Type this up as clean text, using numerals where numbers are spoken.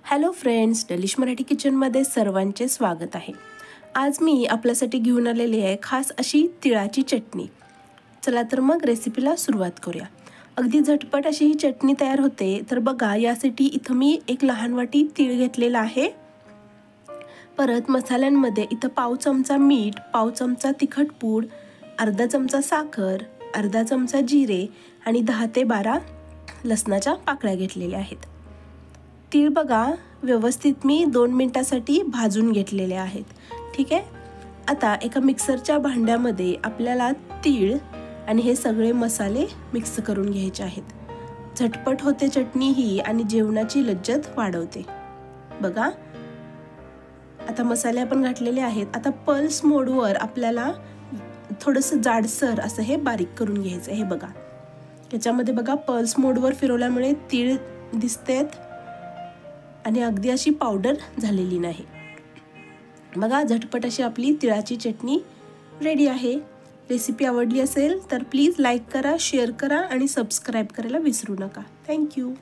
Hello friends, डलिश Marathi किचनमध्ये सर्वांचे स्वागत आहे। आज मी आपल्यासाठी घेऊन आलेली आहे खास अशी तिळाची चटणी। चला तर मग रेसिपीला सुरुवात करूया। अगदी झटपट अशी ही चटणी तयार होते। तर बघा, यासाठी इथं मी एक लहान वाटी तीळ घेतलेला आहे। परत मसाल्यांमध्ये इथं पाव चमचा मीठ, पाव चमचा तिखट पूड, अर्धा चमचा साखर, अर्धा चमचा जिरे आणि 10 ते 12 लसणाच्या पाकळ्या घेतलेल्या आहेत। तीळ बघा व्यवस्थित मी 2 मिनिटांसाठी भाजून घेतलेले आहेत। ठीक आहे। आता एका मिक्सरच्या भांड्यामध्ये आपल्याला तीळ आणि हे सगळे मसाले मिक्स करून घ्यायचे आहेत। झटपट होते चटणी ही आणि जेवणाची लज्जत वाढवते। बघा, आता मसाले आपण घातलेले आहेत। आता पल्स मोडवर आपल्याला थोडंसं जाडसर असं हे बारीक करून घ्यायचं आहे। हे बघा, याच्यामध्ये बघा पल्स मोडवर फिरवल्यामुळे तीळ दिसतात आणि अगदी अशी पावडर झालेली नाही। बघा, झटपट अशी आपली तिळाची चटणी रेडी आहे। रेसिपी आवडली असेल तर प्लीज लाईक करा, शेअर करा आणि सबस्क्राईब करायला विसरू नका। थँक्यू।